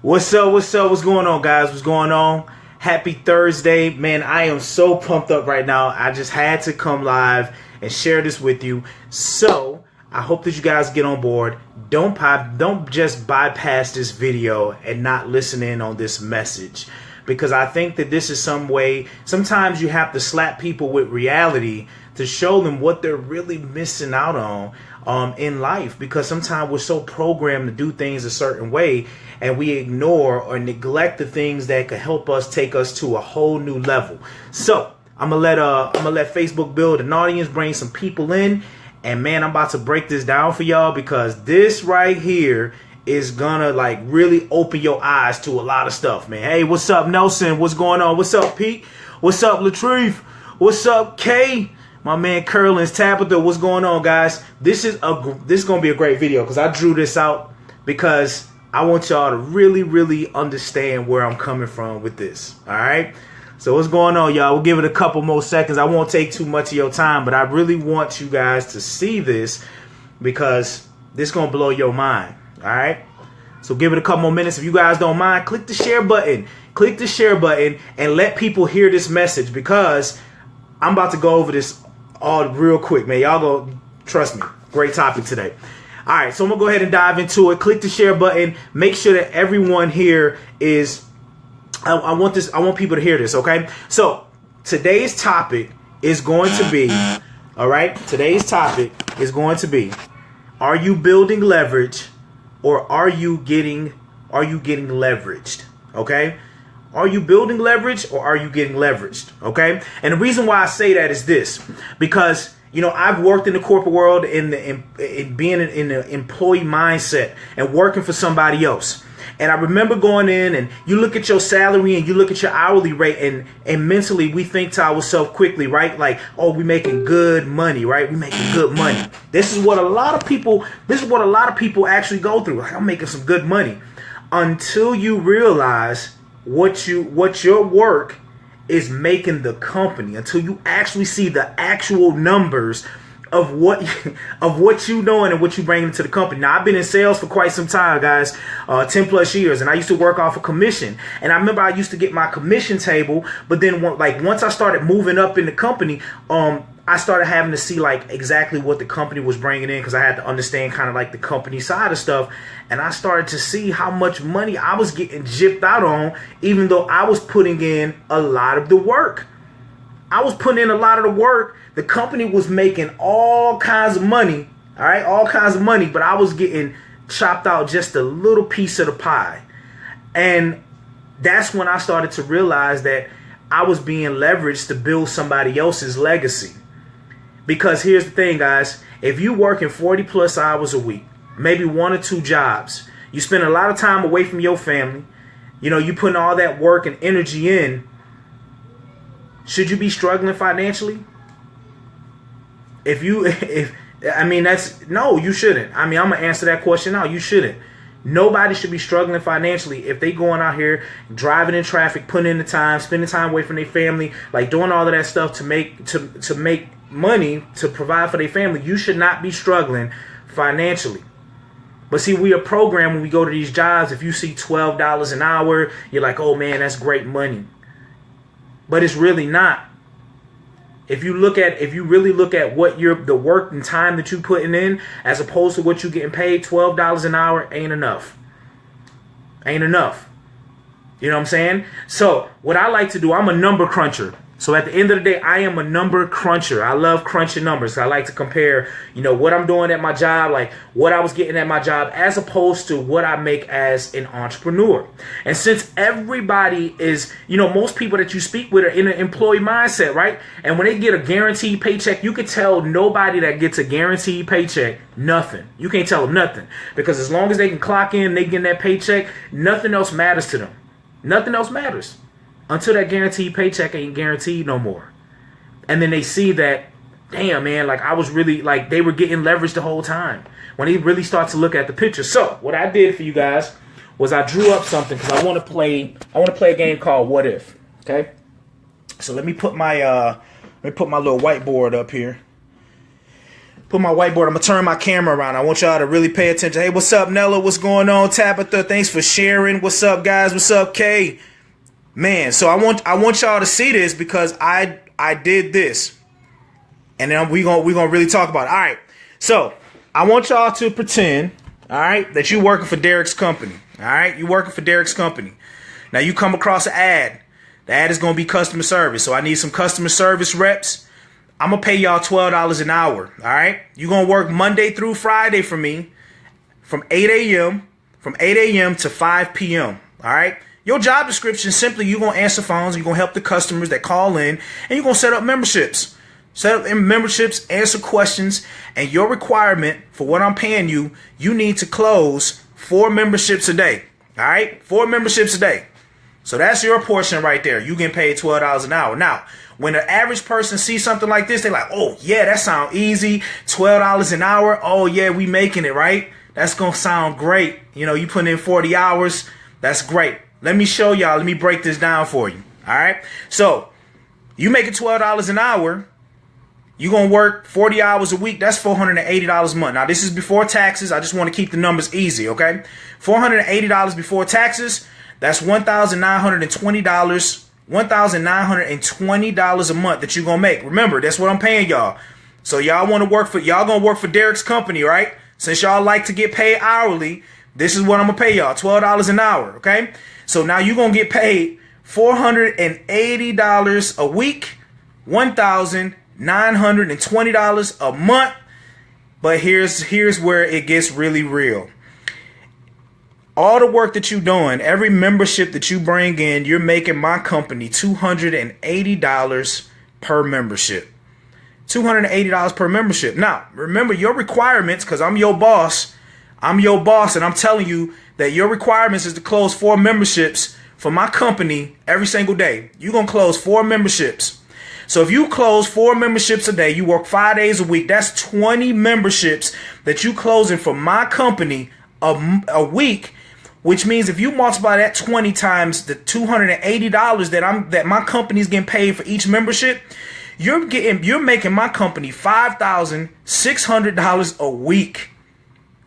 What's up? What's up? What's going on, guys? What's going on? Happy Thursday. Man, I am so pumped up right now. I just had to come live and share this with you. So, I hope that you guys get on board. Don't just bypass this video and not listen in on this message. Because I think that this is some way, sometimes you have to slap people with reality to show them what they're really missing out on in life, because sometimes we're so programmed to do things a certain way and we ignore or neglect the things that could help us take us to a whole new level. So I'm gonna let Facebook build an audience, bring some people in, and man, I'm about to break this down for y'all, because this right here is gonna like really open your eyes to a lot of stuff, man. Hey, what's up, Nelson? What's going on? What's up, Pete? What's up, Latrice? What's up, Kay? My man Curlin's Tabitha, what's going on, guys? This is gonna be a great video, because I drew this out because I want y'all to really understand where I'm coming from with this. All right. So what's going on, y'all? We'll give it a couple more seconds. I won't take too much of your time, but I really want you guys to see this, because this is gonna blow your mind. All right. So give it a couple more minutes. If you guys don't mind, click the share button. Click the share button and let people hear this message, because I'm about to go over this all real quick, man. Y'all go, trust me, great topic today. All right, so I'm gonna go ahead and dive into it. Click the share button. Make sure that everyone here is, I want people to hear this, okay? So today's topic is going to be, all right, today's topic is going to be, are you building leverage, or are you getting leveraged? Okay? Are you building leverage, or are you getting leveraged? Okay? And the reason why I say that is this, because you know, I've worked in the corporate world in being in the employee mindset and working for somebody else. And I remember going in, and you look at your salary and you look at your hourly rate, and mentally we think to ourselves quickly, right? Like, oh, we making good money, right? We making good money. This is what a lot of people actually go through. Like, I'm making some good money, until you realize what your work is making the company, until you actually see the actual numbers of what you doing and what you bringing to the company. Now, I've been in sales for quite some time, guys, 10 plus years, and I used to work off a commission. And I remember I used to get my commission table, but then once I started moving up in the company, I started having to see like exactly what the company was bringing in, because I had to understand kind of like the company side of stuff. And I started to see how much money I was getting gypped out on, even though I was putting in a lot of the work. The company was making all kinds of money, all right, all kinds of money, but I was getting chopped out just a little piece of the pie. And that's when I started to realize that I was being leveraged to build somebody else's legacy. Because here's the thing, guys, if you working 40 plus hours a week, maybe 1 or 2 jobs, you spend a lot of time away from your family, you know, you putting all that work and energy in, should you be struggling financially? No, you shouldn't. I mean, I'm going to answer that question now. You shouldn't. Nobody should be struggling financially if they going out here driving in traffic, putting in the time, spending time away from their family, like doing all of that stuff to make money to provide for their family. You should not be struggling financially. But see, we are programmed when we go to these jobs. If you see $12 an hour, you're like, oh man, that's great money. But it's really not. If you really look at what the work and time that you putting in, as opposed to what you getting paid, $12 an hour ain't enough. Ain't enough. You know what I'm saying? So what I like to do, I'm a number cruncher. So at the end of the day, I am a number cruncher. I love crunching numbers. I like to compare, you know, what I'm doing at my job, like what I was getting at my job, as opposed to what I make as an entrepreneur. And since everybody is, you know, most people that you speak with are in an employee mindset, right? And when they get a guaranteed paycheck, you could tell nobody that gets a guaranteed paycheck nothing. You can't tell them nothing, because as long as they can clock in, they get that paycheck, nothing else matters to them. Nothing else matters. Until that guaranteed paycheck ain't guaranteed no more. And then they see that, damn, man, like I was really, like they were getting leveraged the whole time. When they really start to look at the picture. So what I did for you guys was I drew up something, because I want to play a game called What If. Okay? So let me put my little whiteboard up here. put my whiteboard. I'm gonna turn my camera around. I want y'all to really pay attention. Hey, what's up, Nella? What's going on, Tabitha? Thanks for sharing. What's up, guys? What's up, Kay? Man, so I want y'all to see this because I did this, and then we gonna really talk about it. All right, so I want y'all to pretend, all right, that you working for Derek's company. All right, you working for Derek's company. Now you come across an ad. The ad is gonna be customer service. So I need some customer service reps. I'm gonna pay y'all $12 an hour. All right, you gonna work Monday through Friday for me, from 8 a.m. to 5 p.m. All right. Your job description simply you're gonna answer phones. You're gonna help the customers that call in, and you're gonna set up memberships. Set up memberships, answer questions, and your requirement for what I'm paying you, you need to close 4 memberships a day. All right, 4 memberships a day. So that's your portion right there. You getting paid $12 an hour. Now, when an average person sees something like this, they're like, oh yeah, that sounds easy. $12 an hour. Oh yeah, we making it, right? That's gonna sound great. You know, you put in 40 hours. That's great. Let me show y'all. Let me break this down for you. All right. So you making $12 an hour. You're going to work 40 hours a week. That's $480 a month. Now, this is before taxes. I just want to keep the numbers easy. OK, $480 before taxes. That's $1,920. $1,920 a month that you're going to make. Remember, that's what I'm paying y'all. So y'all want to work for y'all going to work for Derek's company. Right. Since y'all like to get paid hourly. This is what I'm going to pay y'all. $12 an hour. OK. So now you're going to get paid $480 a week, $1,920 a month. But here's where it gets really real. All the work that you're doing, every membership that you bring in, you're making my company $280 per membership. $280 per membership. Now, remember your requirements, because I'm your boss. I'm your boss, and I'm telling you that your requirements is to close 4 memberships for my company every single day. You're going to close 4 memberships. So if you close 4 memberships a day, you work 5 days a week, that's 20 memberships that you closing for my company a week, which means if you multiply that 20 times the $280 that my company's getting paid for each membership, you're making my company $5,600 a week.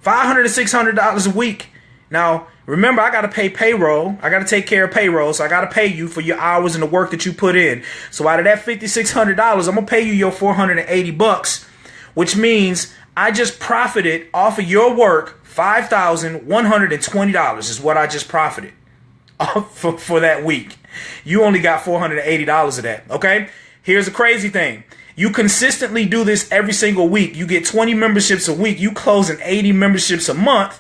$500 to $600 a week. Now, remember, I got to pay payroll. I got to take care of payroll. So I got to pay you for your hours and the work that you put in. So out of that $5,600, I'm going to pay you your $480, which means I just profited off of your work. $5,120 is what I just profited for that week. You only got $480 of that. Okay. Here's the crazy thing. You consistently do this every single week. You get 20 memberships a week. You closing 80 memberships a month.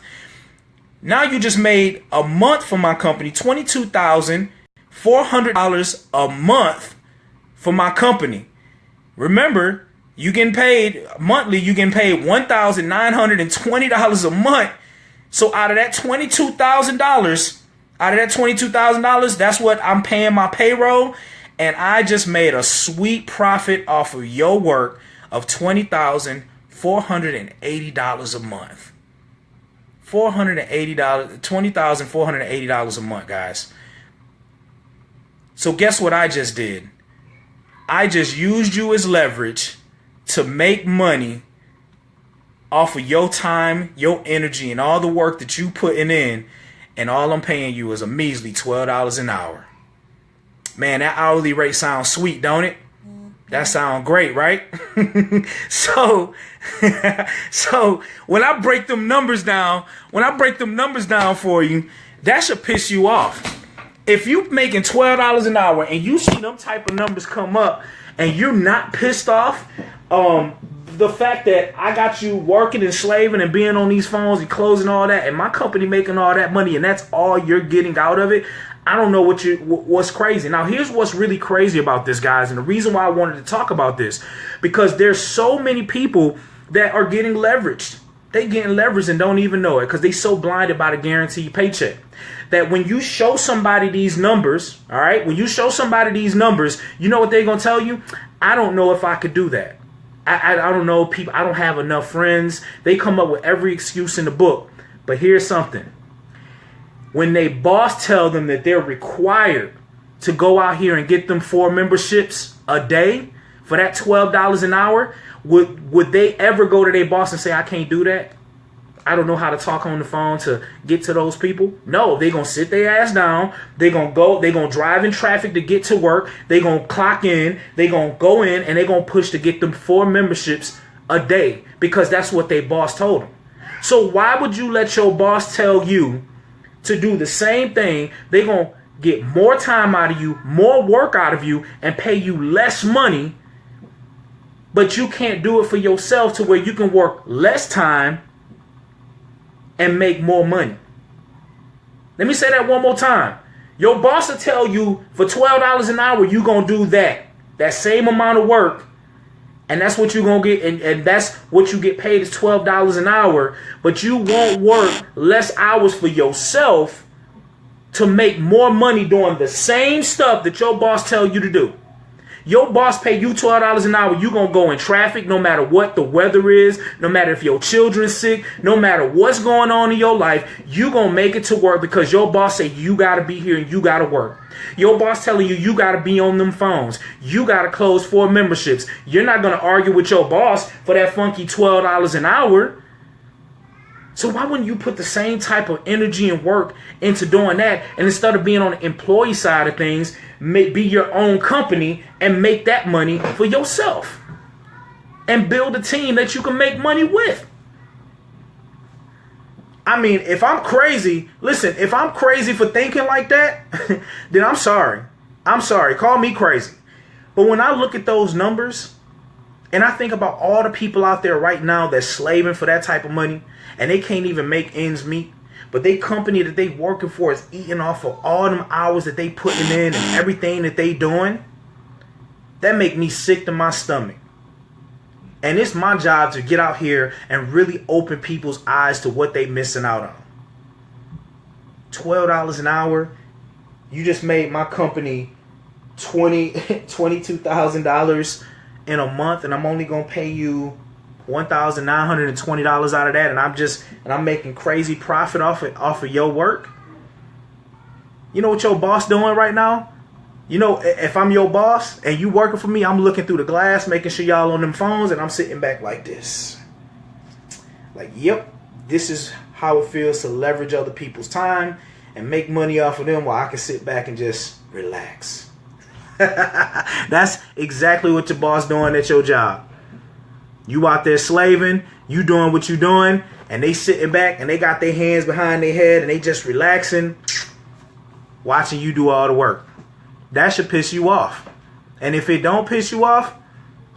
Now you just made a month for my company, $22,400 a month for my company. Remember, you getting paid monthly. You getting paid $1,920 a month. So out of that $22,000, that's what I'm paying my payroll. And I just made a sweet profit off of your work of $20,480 a month. $20,480 a month, guys. So guess what I just did? I just used you as leverage to make money off of your time, your energy, and all the work that you putting in. And all I'm paying you is a measly $12 an hour. Man, that hourly rate sounds sweet, don't it? That sounds great, right? So when I break them numbers down, for you, that should piss you off. If you making $12 an hour and you see them type of numbers come up and you're not pissed off, the fact that I got you working and slaving and being on these phones and closing all that, and my company making all that money, and that's all you're getting out of it, I don't know what's crazy. Now, here's what's really crazy about this, guys, and the reason why I wanted to talk about this, because there's so many people that are getting leveraged. They getting leveraged and don't even know it because they so blinded by the guaranteed paycheck that when you show somebody these numbers, all right, when you show somebody these numbers, you know what they're going to tell you? I don't know if I could do that. I don't know, people. I don't have enough friends. They come up with every excuse in the book. But here's something. When they boss tell them that they're required to go out here and get them 4 memberships a day for that $12 an hour, would they ever go to their boss and say, I can't do that? I don't know how to talk on the phone to get to those people. No, they're going to sit their ass down. They're going to drive in traffic to get to work. They're going to clock in. They're going to go in and they're going to push to get them 4 memberships a day because that's what their boss told them. So why would you let your boss tell you to do the same thing? They're going to get more time out of you, more work out of you, and pay you less money, but you can't do it for yourself to where you can work less time and make more money. Let me say that one more time. Your boss will tell you for $12 an hour, you're going to do that same amount of work. And that's what you're going to get. And that's what you get paid is $12 an hour. But you won't work less hours for yourself to make more money doing the same stuff that your boss tell you to do. Your boss pay you $12 an hour. You're going to go in traffic no matter what the weather is, no matter if your children's sick, no matter what's going on in your life. You're going to make it to work because your boss say you got to be here and you got to work. Your boss telling you got to be on them phones. You got to close 4 memberships. You're not going to argue with your boss for that funky $12 an hour. So why wouldn't you put the same type of energy and work into doing that? And instead of being on the employee side of things, be your own company and make that money for yourself. And build a team that you can make money with. I mean, if I'm crazy, listen, if I'm crazy for thinking like that, then I'm sorry. I'm sorry. Call me crazy. But when I look at those numbers and I think about all the people out there right now that's slaving for that type of money and they can't even make ends meet, but they company that they working for is eating off of all them hours that they putting in and everything that they doing, that make me sick to my stomach. And it's my job to get out here and really open people's eyes to what they missing out on. $12 an hour. You just made my company $22,000 in a month, and I'm only gonna pay you $1,920 out of that, and I'm making crazy profit off of your work. You know what your boss doing right now? You know, if I'm your boss and you working for me, I'm looking through the glass, making sure y'all on them phones, and I'm sitting back like this. Like, yep, this is how it feels to leverage other people's time and make money off of them while I can sit back and just relax. That's exactly what your boss doing at your job. You out there slaving, you doing what you doing, and they sitting back and they got their hands behind their head and they just relaxing, watching you do all the work. That should piss you off. And if it don't piss you off,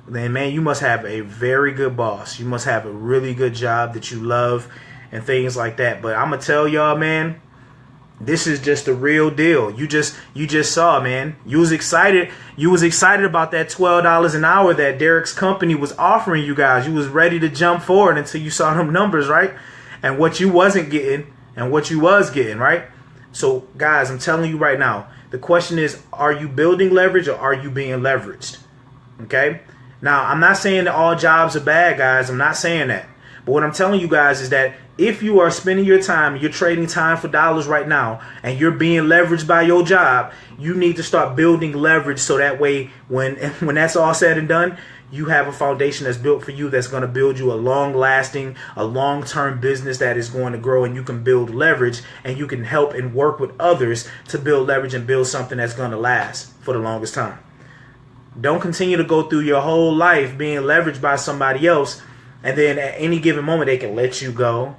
then man, you must have a very good boss. You must have a really good job that you love and things like that. But I'm gonna tell y'all, man, this is just the real deal. You just saw, man. You was excited about that $12 an hour that Derek's company was offering you guys. You was ready to jump forward until you saw them numbers, right? And what you wasn't getting and what you was getting, right? So guys, I'm telling you right now, the question is, are you building leverage or are you being leveraged? Okay? Now, I'm not saying that all jobs are bad, guys. I'm not saying that. But what I'm telling you guys is that if you are spending your time, you're trading time for dollars right now, and you're being leveraged by your job, you need to start building leverage so that way when that's all said and done, you have a foundation that's built for you that's going to build you a long-lasting, a long-term business that is going to grow, and you can build leverage and you can help and work with others to build leverage and build something that's going to last for the longest time. Don't continue to go through your whole life being leveraged by somebody else, and then at any given moment they can let you go.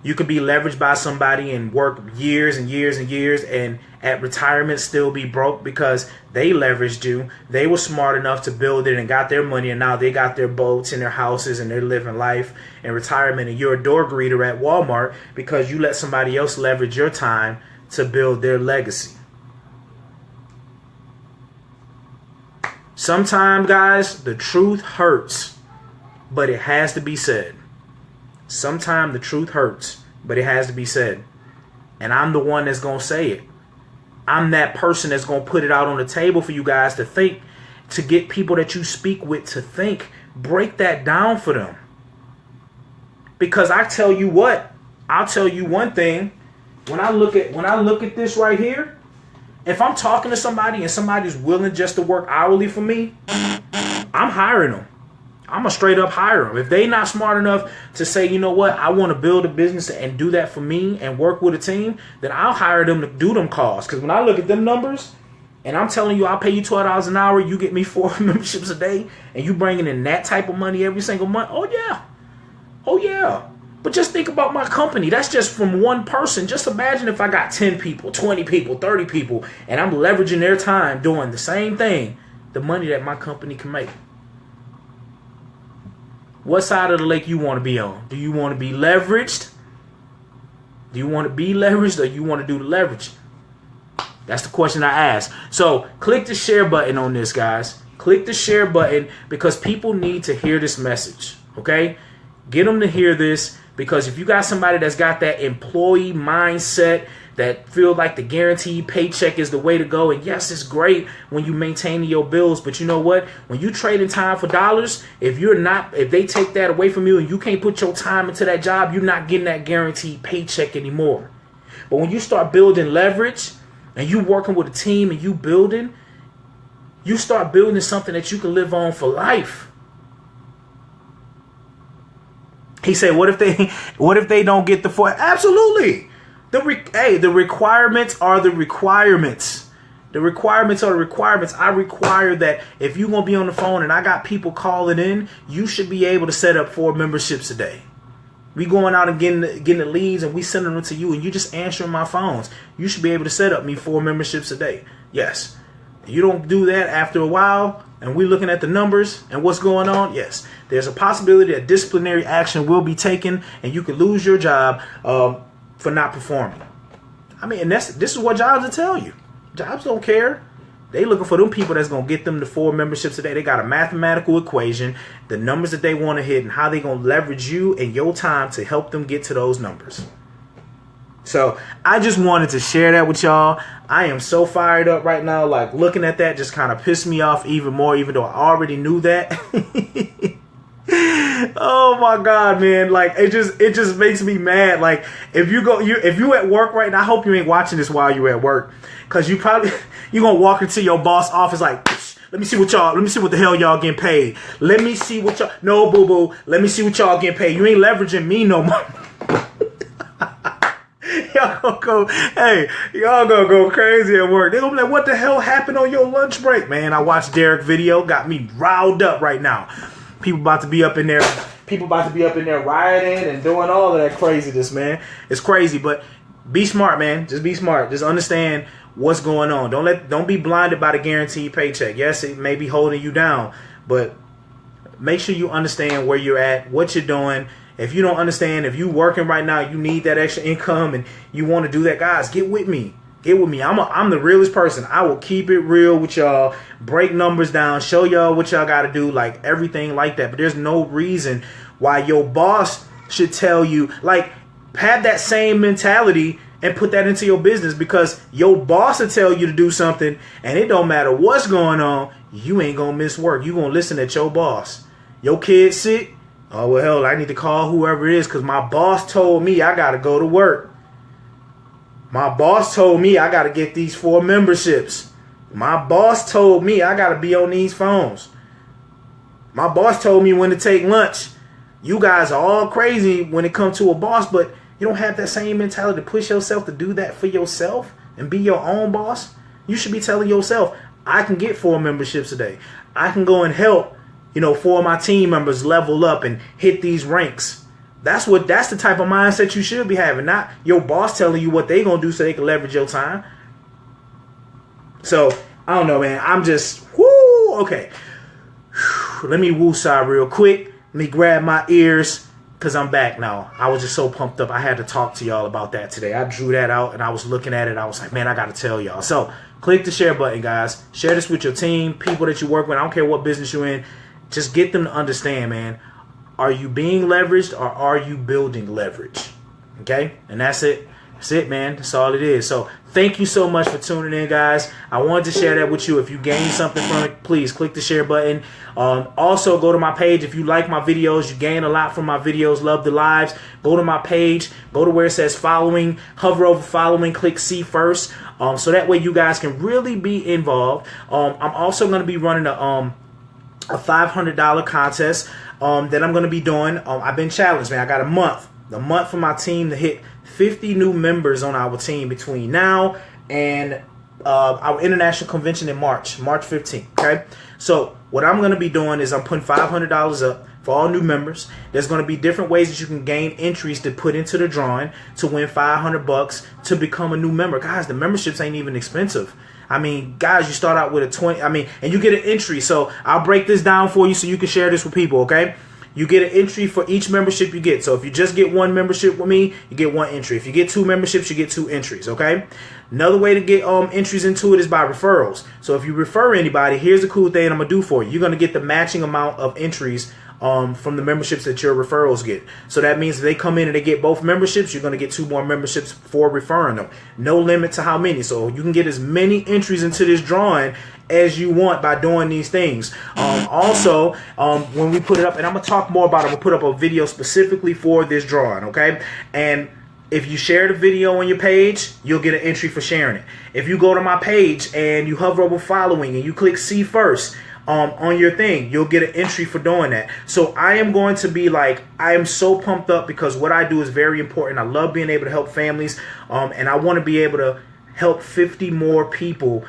You could be leveraged by somebody and work years and years and years and at retirement still be broke because they leveraged you. They were smart enough to build it and got their money, and now they got their boats and their houses and they're living life in retirement, and you're a door greeter at Walmart because you let somebody else leverage your time to build their legacy. Sometimes, guys, the truth hurts, but it has to be said. Sometimes the truth hurts, but it has to be said. And I'm the one that's going to say it. I'm that person that's going to put it out on the table for you guys to think, to get people that you speak with to think. Break that down for them. Because I tell you what, I'll tell you one thing. When I look at this right here, if I'm talking to somebody and somebody's willing just to work hourly for me, I'm hiring them. I'm going to straight up hire them. If they not smart enough to say, you know what, I want to build a business and do that for me and work with a team, then I'll hire them to do them calls. Because when I look at them numbers, and I'm telling you, I'll pay you $12 an hour, you get me 4 memberships a day, and you bringing in that type of money every single month, oh yeah. Oh yeah. But just think about my company. That's just from one person. Just imagine if I got 10 people, 20 people, 30 people, and I'm leveraging their time doing the same thing, the money that my company can make. What side of the lake you want to be on? Do you want to be leveraged? Do you want to be leveraged, or you want to do the leverage? That's the question I asked. So click the share button on this, guys. Click the share button because people need to hear this message. Okay? Get them to hear this, because if you got somebody that's got that employee mindset, that feel like the guaranteed paycheck is the way to go, and yes, it's great when you maintain your bills, but you know what? When you trading time for dollars, if they take that away from you and you can't put your time into that job, you're not getting that guaranteed paycheck anymore. But when you start building leverage and you working with a team and you start building something that you can live on for life. He said, what if they don't get the 4? Absolutely. The requirements are the requirements. The requirements are the requirements. I require that if you're going to be on the phone and I got people calling in, you should be able to set up 4 memberships a day. We going out and getting the leads, and we sending them to you, and you just answering my phones. You should be able to set up me 4 memberships a day. Yes. You don't do that after a while, and we're looking at the numbers and what's going on. Yes, there's a possibility that disciplinary action will be taken, and you could lose your job for not performing. I mean, and this is what jobs will tell you. Jobs don't care. They looking for them people that's going to get them to 4 memberships a day. They got a mathematical equation, the numbers that they want to hit, and how they going to leverage you and your time to help them get to those numbers. So I just wanted to share that with y'all. I am so fired up right now. Like, looking at that just kind of pissed me off even more, even though I already knew that. Oh my God, man. Like, it just makes me mad. Like, if you at work right now, I hope you ain't watching this while you're at work, because you're gonna walk into your boss office like, let me see what the hell y'all getting paid. Let me see what y'all, no, boo-boo, let me see what y'all getting paid. You ain't leveraging me no more. Y'all gonna go crazy at work. They're gonna be like, what the hell happened on your lunch break? Man, I watched Derek's video, got me riled up right now. People about to be up in there rioting and doing all of that craziness, man. It's crazy, but be smart, man. Just be smart. Just understand what's going on. Don't be blinded by the guaranteed paycheck. Yes, it may be holding you down, but make sure you understand where you're at, what you're doing. If you don't understand, if you working right now, you need that extra income and you want to do that, guys, get with me. Get with me. I'm the realest person. I will keep it real with y'all, break numbers down, show y'all what y'all got to do, like everything like that. But there's no reason why your boss should tell you, like, have that same mentality and put that into your business, because your boss will tell you to do something and it don't matter what's going on. You ain't going to miss work. You going to listen at your boss. Your kid's sick. Oh, well, hell, I need to call whoever it is because my boss told me I got to go to work. My boss told me I got to get these 4 memberships. My boss told me I got to be on these phones. My boss told me when to take lunch. You guys are all crazy when it comes to a boss, but you don't have that same mentality to push yourself to do that for yourself and be your own boss. You should be telling yourself, I can get 4 memberships a day. I can go and help, 4 of my team members level up and hit these ranks. That's the type of mindset you should be having, not your boss telling you what they gonna do so they can leverage your time. So I don't know, man. I'm just okay. Let me woosah real quick. Let me grab my ears because I'm back now. I was just so pumped up. I had to talk to y'all about that today. I drew that out and I was looking at it. I was like, man, I gotta tell y'all. So click the share button, guys. Share this with your team, people that you work with. I don't care what business you're in. Just get them to understand, man. Are you being leveraged or are you building leverage? Okay? And that's it. That's it, man. That's all it is. So thank you so much for tuning in, guys. I wanted to share that with you. If you gained something from it, please click the share button. Also, go to my page. If you like my videos, you gain a lot from my videos, love the lives, go to my page. Go to where it says following. Hover over following. Click see first. So that way you guys can really be involved. I'm also going to be running a $500 contest that I'm going to be doing. I've been challenged, man. I got a month for my team to hit 50 new members on our team between now and our international convention in March 15th. Okay, so what I'm going to be doing is I'm putting $500 up for all new members. There's going to be different ways that you can gain entries to put into the drawing to win $500 to become a new member. Guys, the memberships ain't even expensive. I mean, guys, you start out with a 20, and you get an entry. So I'll break this down for you so you can share this with people, okay? You get an entry for each membership you get. So if you just get one membership with me, you get one entry. If you get 2 memberships, you get 2 entries, okay? Another way to get entries into it is by referrals. So if you refer anybody, here's the cool thing I'm going to do for you. You're going to get the matching amount of entries from the memberships that your referrals get. So that means if they come in and they get both memberships, you're going to get 2 more memberships for referring them. No limit to how many. So you can get as many entries into this drawing as you want by doing these things. Also, when we put it up, and I'm going to talk more about it, I'm going to put up a video specifically for this drawing, okay? And if you share the video on your page, you'll get an entry for sharing it. If you go to my page and you hover over following and you click see first, on your thing, you'll get an entry for doing that. So I am going to be like, I am so pumped up because what I do is very important. I love being able to help families, and I want to be able to help 50 more people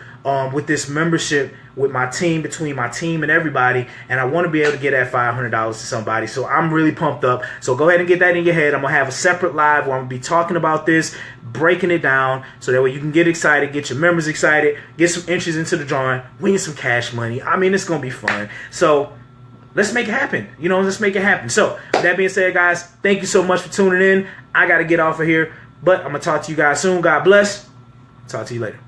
with this membership, with my team, between my team and everybody, and I want to be able to get that $500 to somebody. So I'm really pumped up. So go ahead and get that in your head. I'm going to have a separate live where I'm going to be talking about this, breaking it down, so that way you can get excited, get your members excited, get some entries into the drawing, win some cash money. I mean, it's going to be fun. So let's make it happen. You know, let's make it happen. So with that being said, guys, thank you so much for tuning in. I got to get off of here, but I'm going to talk to you guys soon. God bless. Talk to you later.